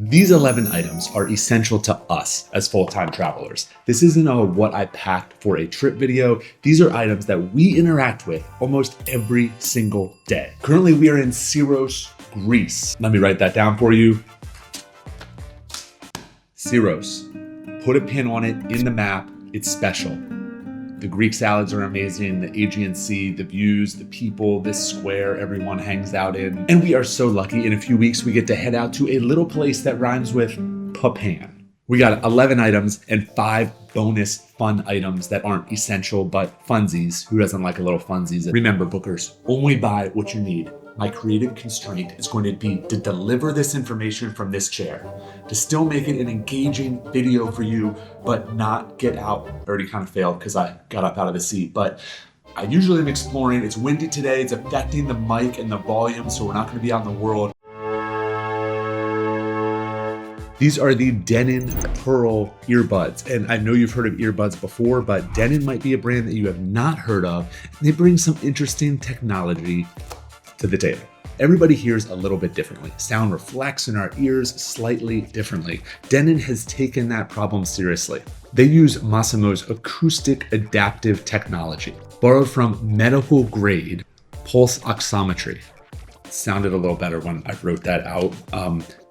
These 11 items are essential to us as full-time travelers. This isn't a what I packed for a trip video. These are items that we interact with almost every single day. Currently, we are in Syros, Greece. Let me write that down for you. Syros. Put a pin on it in the map. It's special. The Greek salads are amazing, the Aegean Sea, the views, the people, this square everyone hangs out in. And we are so lucky, in a few weeks we get to head out to a little place that rhymes with Papan. We got 11 items and 5 bonus fun items that aren't essential but funsies. Who doesn't like a little funsies? Remember, bookers, only buy what you need. My creative constraint is going to be to deliver this information from this chair, to still make it an engaging video for you, but not get out. I already kind of failed because I got up out of the seat, but I usually am exploring. It's windy today. It's affecting the mic and the volume, so we're not going to be out in the world. These are the Denon Pearl earbuds. And I know you've heard of earbuds before, but Denon might be a brand that you have not heard of. And they bring some interesting technology to the table. Everybody hears a little bit differently. Sound reflects in our ears slightly differently. Denon has taken that problem seriously. They use Massimo's acoustic adaptive technology, borrowed from medical grade pulse oximetry. It sounded a little better when I wrote that out.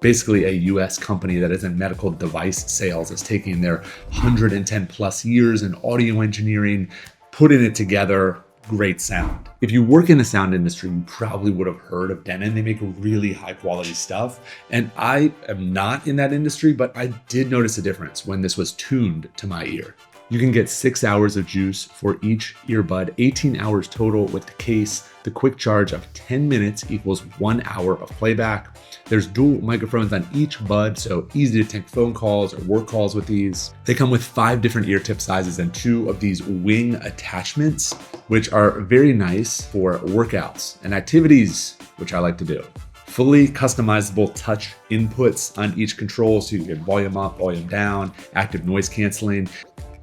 Basically a US company that is in medical device sales is taking their 110 plus years in audio engineering, putting it together. Great sound. If you work in the sound industry, you probably would have heard of Denon. They make really high quality stuff. And I am not in that industry, but I did notice a difference when this was tuned to my ear. You can get 6 hours of juice for each earbud, 18 hours total with the case. The quick charge of 10 minutes equals 1 hour of playback. There's dual microphones on each bud, so easy to take phone calls or work calls with these. They come with 5 different ear tip sizes and 2 of these wing attachments, which are very nice for workouts and activities, which I like to do. Fully customizable touch inputs on each control, so you can volume up, volume down, active noise canceling.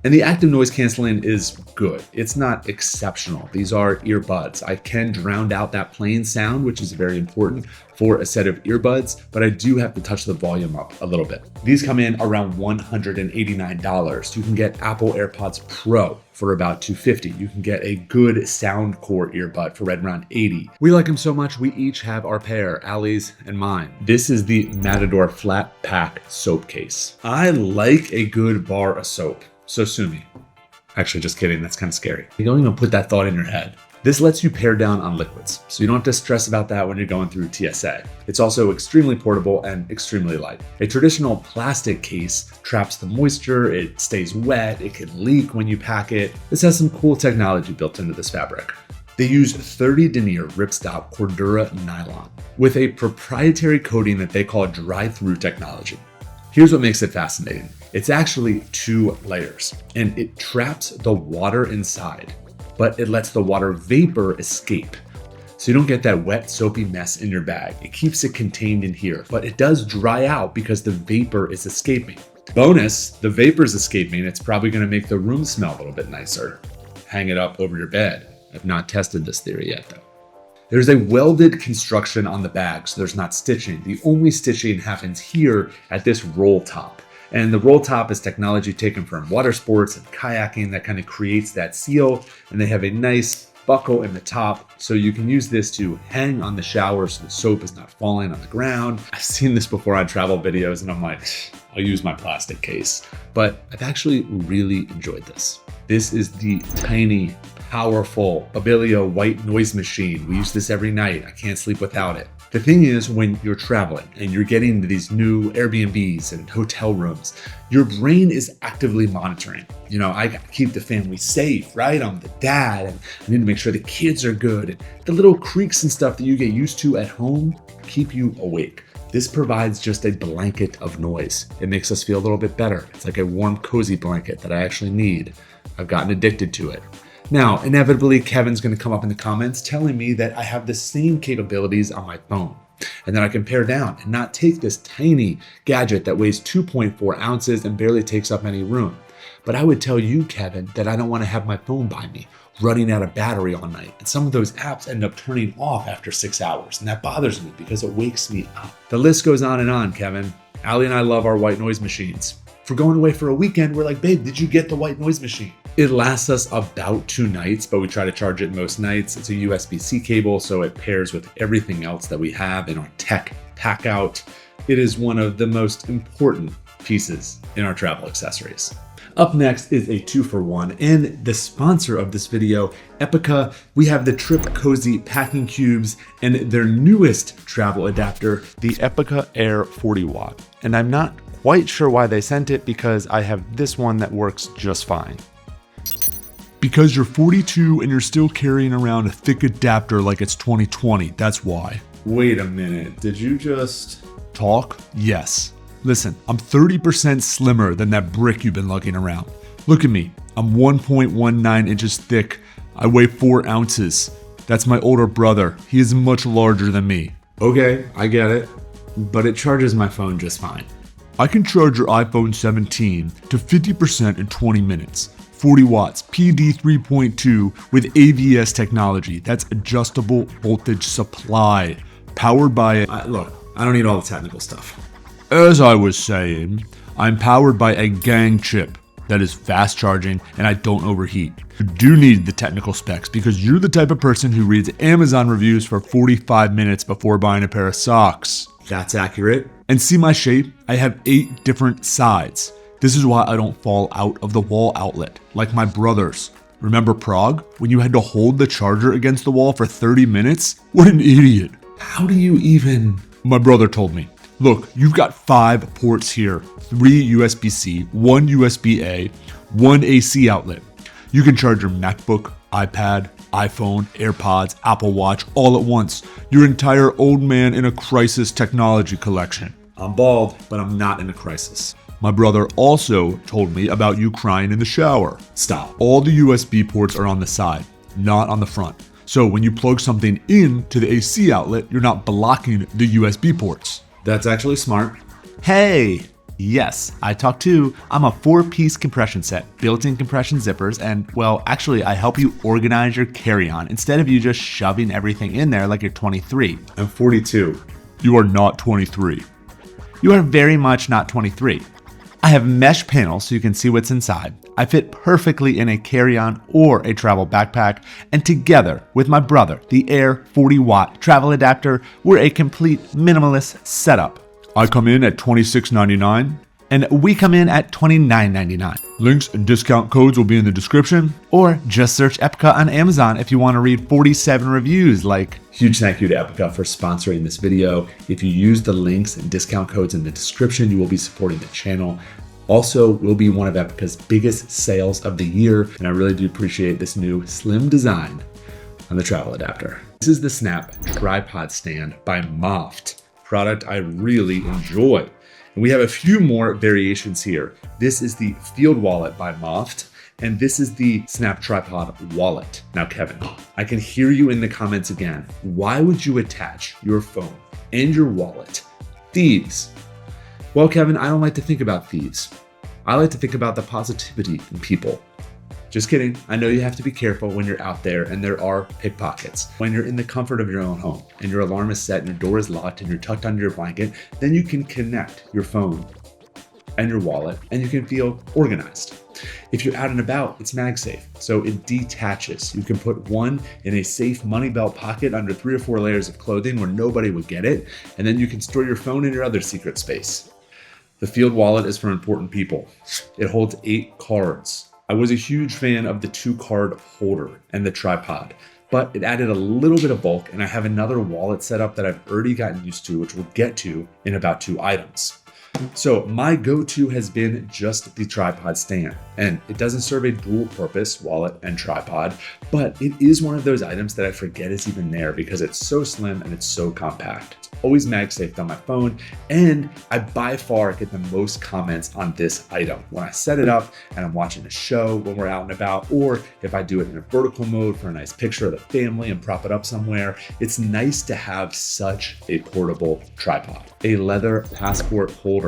And the active noise canceling is good. It's not exceptional. These are earbuds. I can drown out that plain sound, which is very important for a set of earbuds, but I do have to touch the volume up a little bit. These come in around $189. You can get Apple AirPods Pro for about $250. You can get a good Soundcore earbud for right around $80. We like them so much, we each have our pair, Allie's and mine. This is the Matador Flat Pack Soap Case. I like a good bar of soap. So sue me. Actually, just kidding. That's kind of scary. You don't even put that thought in your head. This lets you pare down on liquids, so you don't have to stress about that when you're going through TSA. It's also extremely portable and extremely light. A traditional plastic case traps the moisture, it stays wet, it can leak when you pack it. This has some cool technology built into this fabric. They use 30 denier ripstop Cordura nylon with a proprietary coating that they call dry-through technology. Here's what makes it fascinating. It's actually 2 layers, and it traps the water inside, but it lets the water vapor escape. So you don't get that wet, soapy mess in your bag. It keeps it contained in here, but it does dry out because the vapor is escaping. Bonus, the vapor is escaping. It's probably gonna make the room smell a little bit nicer. Hang it up over your bed. I've not tested this theory yet though. There's a welded construction on the bag, so there's not stitching. The only stitching happens here at this roll top. And the roll top is technology taken from water sports and kayaking that kind of creates that seal. And they have a nice buckle in the top, so you can use this to hang on the shower so the soap is not falling on the ground. I've seen this before on travel videos and I'm like, I'll use my plastic case. But I've actually really enjoyed this. This is the tiny, powerful Abilia white noise machine. We use this every night. I can't sleep without it. The thing is, when you're traveling and you're getting into these new Airbnbs and hotel rooms, your brain is actively monitoring. You know, I gotta keep the family safe, right? I'm the dad and I need to make sure the kids are good. And the little creaks and stuff that you get used to at home keep you awake. This provides just a blanket of noise. It makes us feel a little bit better. It's like a warm, cozy blanket that I actually need. I've gotten addicted to it. Now, inevitably, Kevin's gonna come up in the comments telling me that I have the same capabilities on my phone and that I can pare down and not take this tiny gadget that weighs 2.4 ounces and barely takes up any room. But I would tell you, Kevin, that I don't wanna have my phone by me running out of battery all night. And some of those apps end up turning off after 6 hours. And that bothers me because it wakes me up. The list goes on and on, Kevin. Allie and I love our white noise machines. If we're going away for a weekend, we're like, babe, did you get the white noise machine? It lasts us about 2 nights, but we try to charge it most nights. It's a USB-C cable, so it pairs with everything else that we have in our tech pack out. It is one of the most important pieces in our travel accessories. Up next is a 2-for-1, and the sponsor of this video, Epica. We have the Trip Cozy packing cubes and their newest travel adapter, the Epica Air 40 Watt. And I'm not quite sure why they sent it because I have this one that works just fine. Because you're 42 and you're still carrying around a thick adapter like it's 2020, that's why. Wait a minute, did you just talk? Yes. Listen, I'm 30% slimmer than that brick you've been lugging around. Look at me, I'm 1.19 inches thick. I weigh 4 ounces. That's my older brother. He is much larger than me. Okay, I get it, but it charges my phone just fine. I can charge your iPhone 17 to 50% in 20 minutes. 40 watts, PD 3.2 with AVS technology. That's adjustable voltage supply. Powered by look, I don't need all the technical stuff. As I was saying, I'm powered by a gang chip that is fast charging and I don't overheat. You do need the technical specs because you're the type of person who reads Amazon reviews for 45 minutes before buying a pair of socks. That's accurate. And see my shape? I have 8 different sides. This is why I don't fall out of the wall outlet, like my brothers. Remember Prague? When you had to hold the charger against the wall for 30 minutes? What an idiot. How do you even... My brother told me. Look, you've got 5 ports here. 3 USB-C, 1 USB-A, 1 AC outlet. You can charge your MacBook, iPad, iPhone, AirPods, Apple Watch all at once. Your entire old man in a crisis technology collection. I'm bald, but I'm not in a crisis. My brother also told me about you crying in the shower. Stop. All the USB ports are on the side, not on the front. So when you plug something into the AC outlet, you're not blocking the USB ports. That's actually smart. Hey! Yes, I talk too. I'm a 4-piece compression set, built-in compression zippers, and well, actually I help you organize your carry-on instead of you just shoving everything in there like you're 23. I'm 42. You are not 23. You are very much not 23. I have mesh panels so you can see what's inside. I fit perfectly in a carry-on or a travel backpack, and together with my brother, the Air 40 Watt travel adapter, we're a complete minimalist setup. I come in at $26.99, and we come in at $29.99. Links and discount codes will be in the description, or just search Epica on Amazon if you want to read 47 reviews like... Huge thank you to Epica for sponsoring this video. If you use the links and discount codes in the description, you will be supporting the channel. Also, will be one of Epica's biggest sales of the year, and I really do appreciate this new slim design on the travel adapter. This is the Snap Tripod Stand by Moft, product I really enjoy. And we have a few more variations here. This is the Field Wallet by Moft, and this is the Snap Tripod Wallet. Now, Kevin, I can hear you in the comments again. Why would you attach your phone and your wallet? Thieves. Well, Kevin, I don't like to think about thieves. I like to think about the positivity in people. Just kidding. I know you have to be careful when you're out there and there are pickpockets. When you're in the comfort of your own home and your alarm is set and your door is locked and you're tucked under your blanket, then you can connect your phone and your wallet and you can feel organized. If you're out and about, it's MagSafe, so it detaches. You can put one in a safe money belt pocket under 3 or 4 layers of clothing where nobody would get it, and then you can store your phone in your other secret space. The Field Wallet is for important people. It holds 8 cards. I was a huge fan of the 2-card holder and the tripod, but it added a little bit of bulk, and I have another wallet setup that I've already gotten used to, which we'll get to in about 2 items. So my go-to has been just the tripod stand, and it doesn't serve a dual purpose wallet and tripod, but it is one of those items that I forget is even there because it's so slim and it's so compact. It's always MagSafe on my phone, and I by far get the most comments on this item when I set it up and I'm watching a show when we're out and about, or if I do it in a vertical mode for a nice picture of the family and prop it up somewhere. It's nice to have such a portable tripod. A leather passport holder.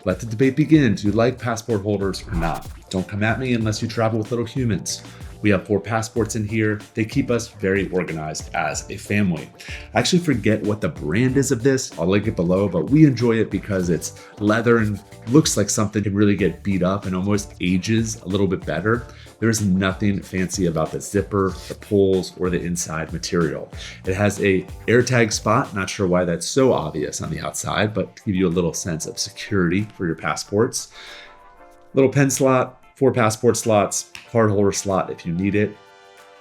Let the debate begin. Do you like passport holders or not? Don't come at me unless you travel with little humans. We have 4 passports in here. They keep us very organized as a family. I actually forget what the brand is of this. I'll link it below, but we enjoy it because it's leather and looks like something can really get beat up and almost ages a little bit better. There's nothing fancy about the zipper, the pulls, or the inside material. It has a AirTag spot. Not sure why that's so obvious on the outside, but to give you a little sense of security for your passports. Little pen slot, 4 passport slots, card holder slot if you need it.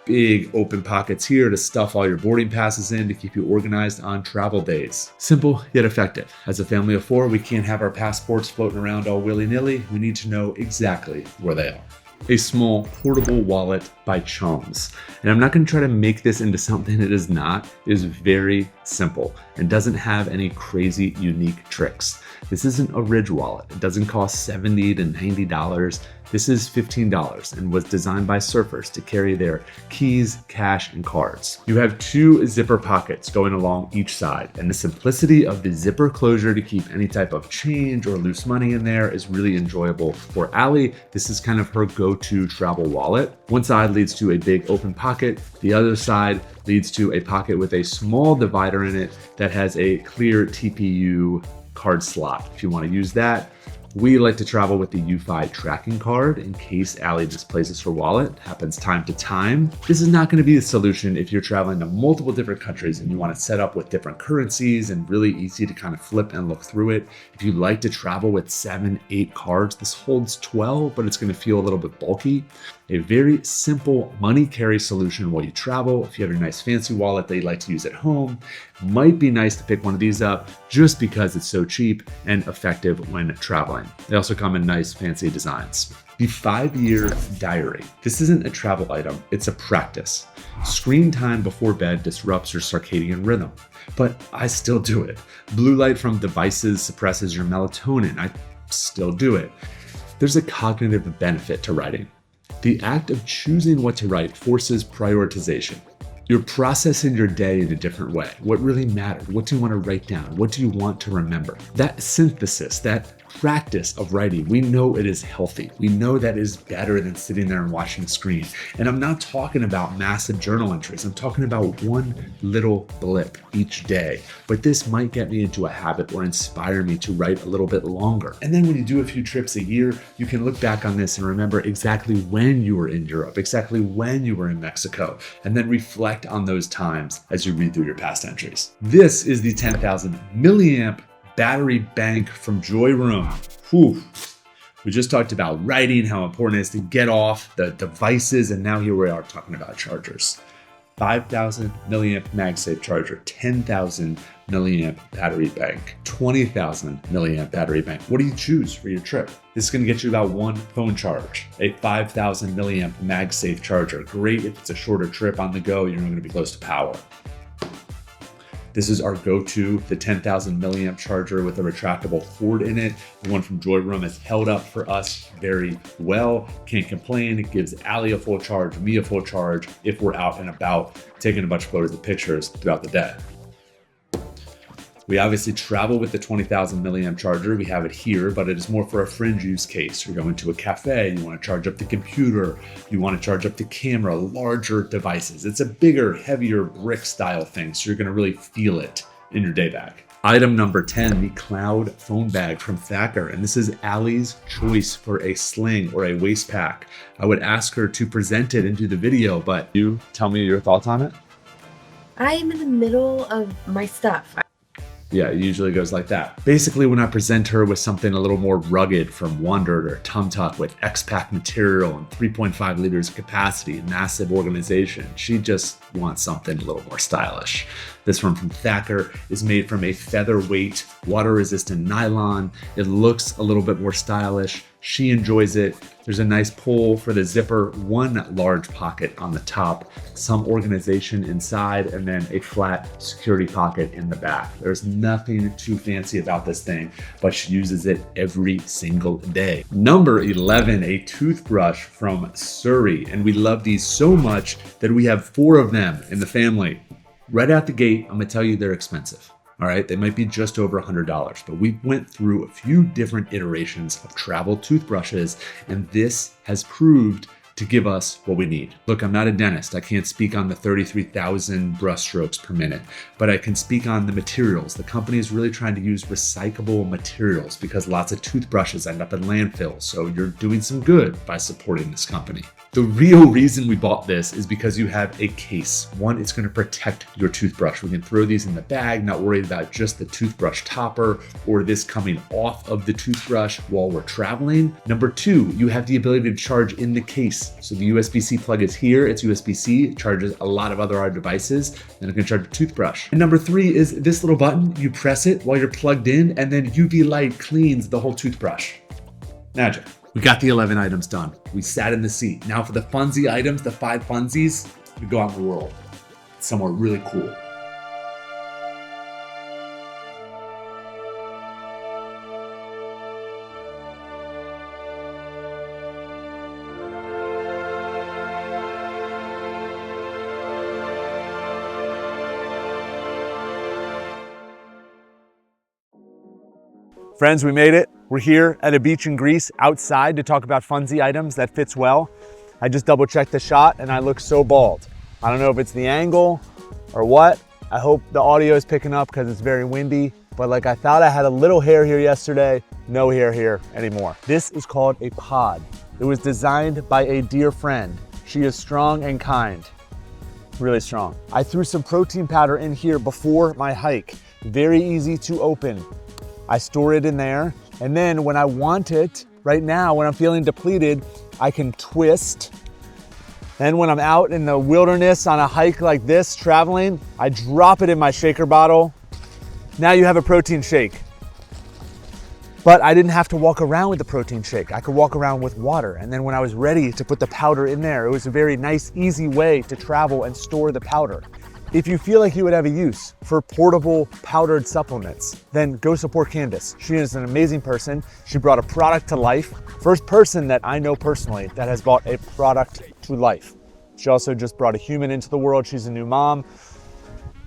Big open pockets here to stuff all your boarding passes in to keep you organized on travel days. Simple yet effective. As a family of 4, we can't have our passports floating around all willy-nilly. We need to know exactly where they are. A small portable wallet by Chums. And I'm not going to try to make this into something it is not. It is very simple and doesn't have any crazy unique tricks. This isn't a Ridge wallet. It doesn't cost $70 to $90. This is $15 and was designed by surfers to carry their keys, cash, and cards. You have 2 zipper pockets going along each side, and the simplicity of the zipper closure to keep any type of change or loose money in there is really enjoyable. For Allie, this is kind of her go-to travel wallet. One side leads to a big open pocket. The other side leads to a pocket with a small divider in it that has a clear TPU card slot if you want to use that. We like to travel with the UFI tracking card in case Allie displaces her wallet. Happens time to time. This is not going to be the solution if you're traveling to multiple different countries and you want to set up with different currencies and really easy to kind of flip and look through it. If you like to travel with 7, 8 cards, this holds 12, but it's going to feel a little bit bulky. A very simple money carry solution while you travel. If you have a nice fancy wallet that you like to use at home, might be nice to pick one of these up just because it's so cheap and effective when traveling. They also come in nice fancy designs. The 5-year diary. This isn't a travel item, it's a practice. Screen time before bed disrupts your circadian rhythm, but I still do it. Blue light from devices suppresses your melatonin. I still do it. There's a cognitive benefit to writing. The act of choosing what to write forces prioritization. You're processing your day in a different way. What really mattered? What do you want to write down? What do you want to remember? That synthesis, that practice of writing, we know it is healthy. We know that is better than sitting there and watching a screen. And I'm not talking about massive journal entries. I'm talking about one little blip each day. But this might get me into a habit or inspire me to write a little bit longer. And then when you do a few trips a year, you can look back on this and remember exactly when you were in Europe, exactly when you were in Mexico, and then reflect on those times as you read through your past entries. This is the 10,000 milliamp battery bank from Joy Room. Whew. We just talked about writing, how important it is to get off the devices, and now here we are talking about chargers. 5,000 milliamp MagSafe charger, 10,000 milliamp battery bank, 20,000 milliamp battery bank. What do you choose for your trip? This is going to get you about 1 phone charge. A 5,000 milliamp MagSafe charger. Great if it's a shorter trip on the go, you're not going to be close to power. This is our go-to, the 10,000 milliamp charger with a retractable cord in it. The one from Joy Room has held up for us very well. Can't complain. It gives Allie a full charge, me a full charge if we're out and about taking a bunch of photos and pictures throughout the day. We obviously travel with the 20,000 milliamp charger. We have it here, but it is more for a fringe use case. You're going to a cafe, you want to charge up the computer, you want to charge up the camera, larger devices. It's a bigger, heavier brick style thing, so you're going to really feel it in your day bag. Item number 10, the Cloud phone bag from Thacker. And this is Allie's choice for a sling or a waist pack. I would ask her to present it into the video, but you tell me your thoughts on it. I am in the middle of my stuff. Yeah, it usually goes like that. Basically, when I present her with something a little more rugged from Wondered or TumTuck with X-Pack material and 3.5 liters of capacity and massive organization, she just wants something a little more stylish. This one from Thacker is made from a featherweight, water-resistant nylon. It looks a little bit more stylish. She enjoys it. There's a nice pull for the zipper, one large pocket on the top, some organization inside, and then a flat security pocket in the back. There's nothing too fancy about this thing, but she uses it every single day. Number 11, a toothbrush from Surrey. And we love these so much that we have 4 of them in the family. Right out the gate, I'm gonna tell you they're expensive. All right, they might be just over $100, but we went through a few different iterations of travel toothbrushes, and this has proved to give us what we need. Look, I'm not a dentist. I can't speak on the 33,000 brush strokes per minute, but I can speak on the materials. The company is really trying to use recyclable materials because lots of toothbrushes end up in landfills. So you're doing some good by supporting this company. The real reason we bought this is because you have a case. One, it's going to protect your toothbrush. We can throw these in the bag, not worried about just the toothbrush topper or this coming off of the toothbrush while we're traveling. Number two, you have the ability to charge in the case. So the USB-C plug is here, it's USB-C, it charges a lot of other devices, and it can charge a toothbrush. And number three is this little button, you press it while you're plugged in, and then UV light cleans the whole toothbrush. Magic. We got the 11 items done. We sat in the seat. Now for the funsy items, the 5 funsies, we go out in the world. It's somewhere really cool. Friends, we made it. We're here at a beach in Greece outside to talk about funsy items that fits well. I just double checked the shot and I look so bald. I don't know if it's the angle or what. I hope the audio is picking up because it's very windy, but like I thought I had a little hair here yesterday, no hair here anymore. This is called a pod. It was designed by a dear friend. She is strong and kind, really strong. I threw some protein powder in here before my hike. Very easy to open. I store it in there, and then when I want it, right now, when I'm feeling depleted, I can twist. Then when I'm out in the wilderness on a hike like this, traveling, I drop it in my shaker bottle. Now you have a protein shake. But I didn't have to walk around with the protein shake. I could walk around with water. And then when I was ready to put the powder in there, it was a very nice, easy way to travel and store the powder. If you feel like you would have a use for portable powdered supplements, then go support Candace. She is an amazing person. She brought a product to life. First person that I know personally that has brought a product to life. She also just brought a human into the world. She's a new mom.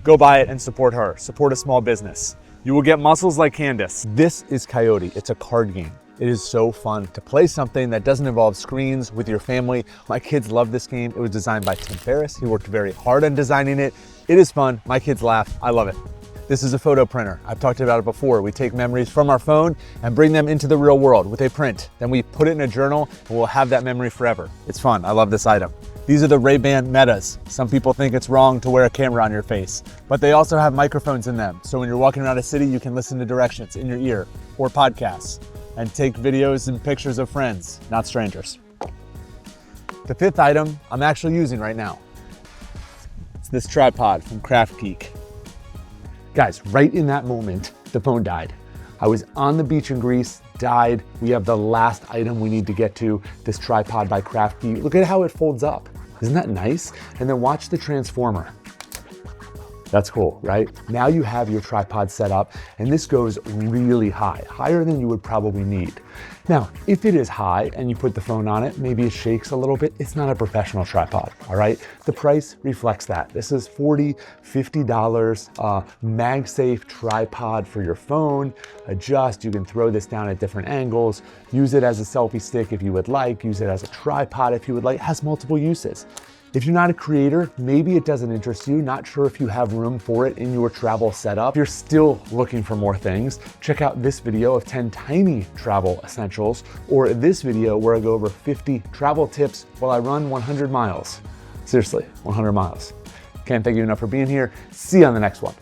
Go buy it and support her. Support a small business. You will get muscles like Candace. This is Coyote. It's a card game. It is so fun to play something that doesn't involve screens with your family. My kids love this game. It was designed by Tim Ferriss. He worked very hard on designing it. It is fun. My kids laugh. I love it. This is a photo printer. I've talked about it before. We take memories from our phone and bring them into the real world with a print. Then we put it in a journal and we'll have that memory forever. It's fun. I love this item. These are the Ray-Ban Metas. Some people think it's wrong to wear a camera on your face, but they also have microphones in them. So when you're walking around a city, you can listen to directions in your ear or podcasts and take videos and pictures of friends, not strangers. The fifth item I'm actually using right now. It's this tripod from Craft Geek. Guys, right in that moment, the phone died. I was on the beach in Greece, died. We have the last item we need to get to, this tripod by Craft Geek. Look at how it folds up. Isn't that nice? And then watch the transformer. That's cool, right? Now you have your tripod set up, and this goes really high, higher than you would probably need. Now, if it is high and you put the phone on it, maybe it shakes a little bit, it's not a professional tripod, all right? The price reflects that. This is $40, $50, MagSafe tripod for your phone. Adjust, you can throw this down at different angles, use it as a selfie stick if you would like, use it as a tripod if you would like, it has multiple uses. If you're not a creator, maybe it doesn't interest you, not sure if you have room for it in your travel setup. If you're still looking for more things, check out this video of 10 tiny travel essentials, or this video where I go over 50 travel tips while I run 100 miles. Seriously, 100 miles. Can't thank you enough for being here. See you on the next one.